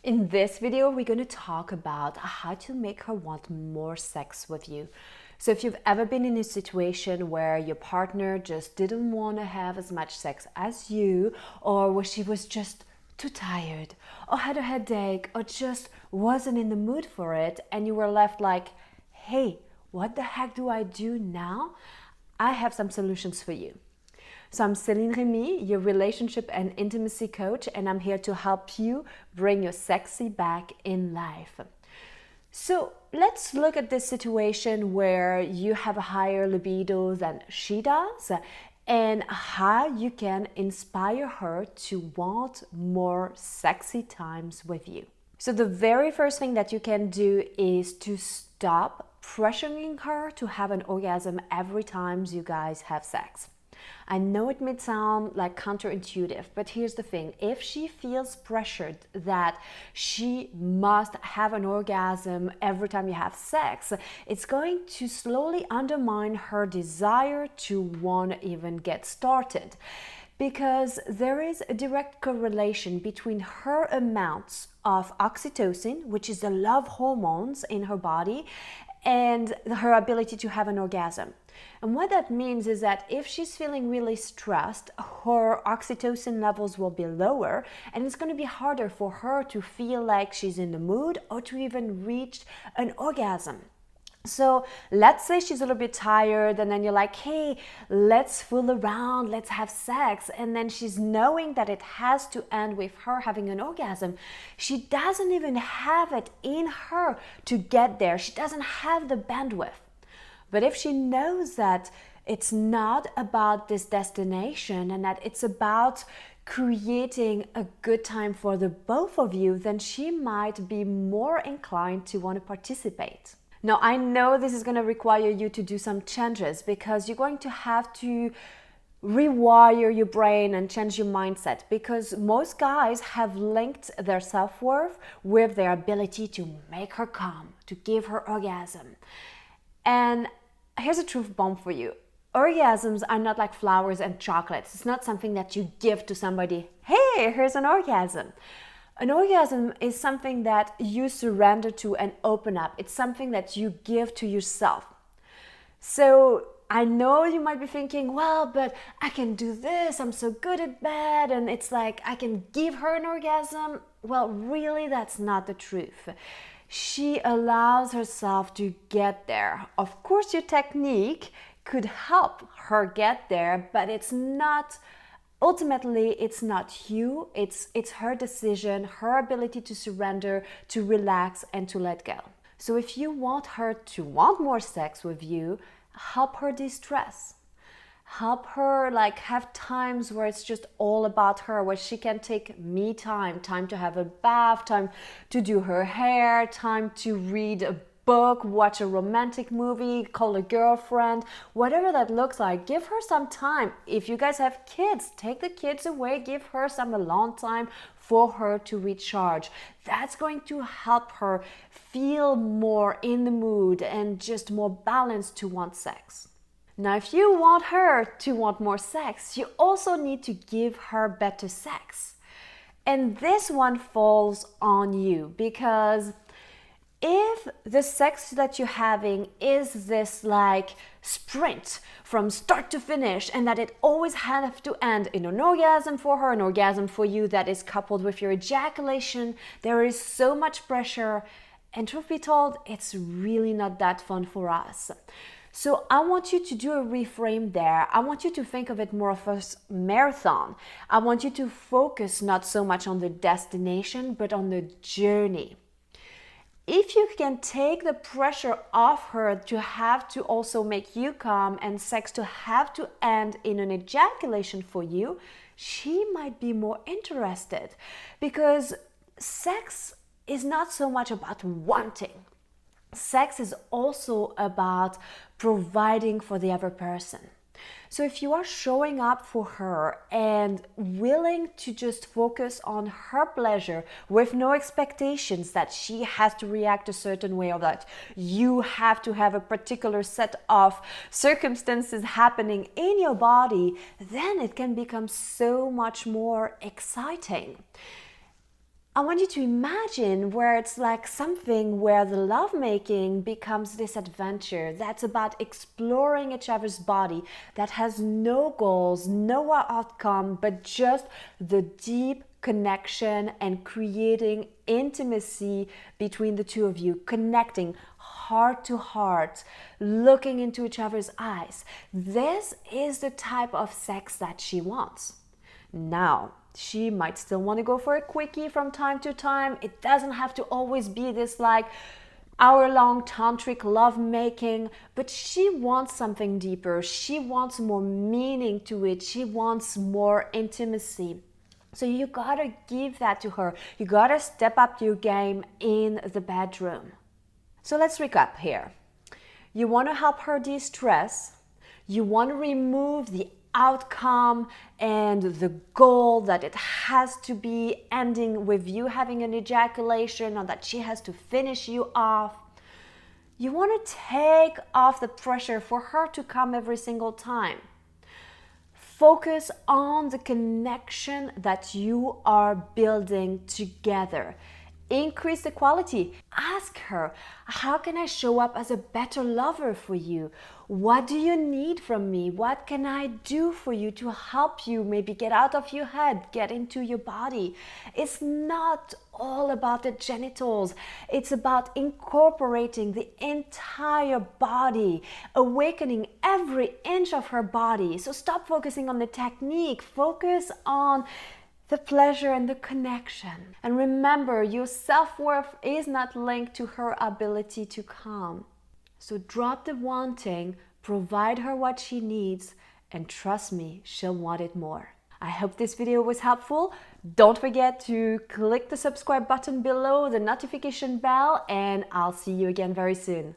In this video, we're going to talk about how to make her want more sex with you. So if you've ever been in a situation where your partner just didn't want to have as much sex as you, or where she was just too tired, or had a headache, or just wasn't in the mood for it, and you were left like, hey, what the heck do I do now? I have some solutions for you. So I'm Céline Remy, your relationship and intimacy coach, and I'm here to help you bring your sexy back in life. So let's look at this situation where you have a higher libido than she does and how you can inspire her to want more sexy times with you. So the very first thing that you can do is to stop pressuring her to have an orgasm every time you guys have sex. I know it may sound like counterintuitive, but here's the thing. If she feels pressured that she must have an orgasm every time you have sex, it's going to slowly undermine her desire to want to even get started. Because there is a direct correlation between her amounts of oxytocin, which is the love hormones in her body, and her ability to have an orgasm. And what that means is that if she's feeling really stressed, her oxytocin levels will be lower, and it's going to be harder for her to feel like she's in the mood or to even reach an orgasm. So let's say she's a little bit tired, and then you're like, hey, let's fool around, let's have sex. And then she's knowing that it has to end with her having an orgasm. She doesn't even have it in her to get there. She doesn't have the bandwidth. But if she knows that it's not about this destination and that it's about creating a good time for the both of you, then she might be more inclined to want to participate. Now, I know this is going to require you to do some changes because you're going to have to rewire your brain and change your mindset, because most guys have linked their self-worth with their ability to make her come, to give her orgasm. And here's a truth bomb for you. Orgasms are not like flowers and chocolates. It's not something that you give to somebody. Hey, here's an orgasm. An orgasm is something that you surrender to and open up. It's something that you give to yourself. So I know you might be thinking, well, but I can do this. I'm so good at bed. And it's like I can give her an orgasm. Well, really, that's not the truth. She allows herself to get there. Of course, your technique could help her get there, but it's not. Ultimately, it's not you, it's her decision, her ability to surrender, to relax, and to let go. So if you want her to want more sex with you, help her de-stress. Help her have times where it's just all about her, where she can take me time, time to have a bath, time to do her hair, time to read a book, watch a romantic movie, call a girlfriend, whatever that looks like. Give her some time. If you guys have kids, take the kids away, give her some alone time for her to recharge. That's going to help her feel more in the mood and just more balanced to want sex. Now, if you want her to want more sex, you also need to give her better sex. And this one falls on you, because if the sex that you're having is this sprint from start to finish, and that it always has to end in an orgasm for her, an orgasm for you that is coupled with your ejaculation, there is so much pressure, and truth be told, it's really not that fun for us. So I want you to do a reframe there. I want you to think of it more of a marathon. I want you to focus not so much on the destination, but on the journey. If you can take the pressure off her to have to also make you come and sex to have to end in an ejaculation for you, she might be more interested, because sex is not so much about wanting. Sex is also about providing for the other person. So if you are showing up for her and willing to just focus on her pleasure with no expectations that she has to react a certain way, or that you have to have a particular set of circumstances happening in your body, then it can become so much more exciting. I want you to imagine where it's like something where the lovemaking becomes this adventure that's about exploring each other's body, that has no goals, no outcome, but just the deep connection and creating intimacy between the two of you, connecting heart to heart, looking into each other's eyes. This is the type of sex that she wants. Now, she might still want to go for a quickie from time to time. It doesn't have to always be this like hour-long tantric lovemaking, but she wants something deeper. She wants more meaning to it. She wants more intimacy. So you gotta give that to her. You gotta step up your game in the bedroom. So let's recap here. You want to help her de-stress. You want to remove the outcome and the goal that it has to be ending with you having an ejaculation or that she has to finish you off. You want to take off the pressure for her to come every single time. Focus on the connection that you are building together. Increase the quality. Ask her, how can I show up as a better lover for you? What do you need from me? What can I do for you to help you maybe get out of your head, get into your body? It's not all about the genitals. It's about incorporating the entire body, awakening every inch of her body. So stop focusing on the technique. Focus on the pleasure and the connection. And remember, your self-worth is not linked to her ability to come. So drop the wanting, provide her what she needs, and trust me, she'll want it more. I hope this video was helpful. Don't forget to click the subscribe button below, the notification bell, and I'll see you again very soon.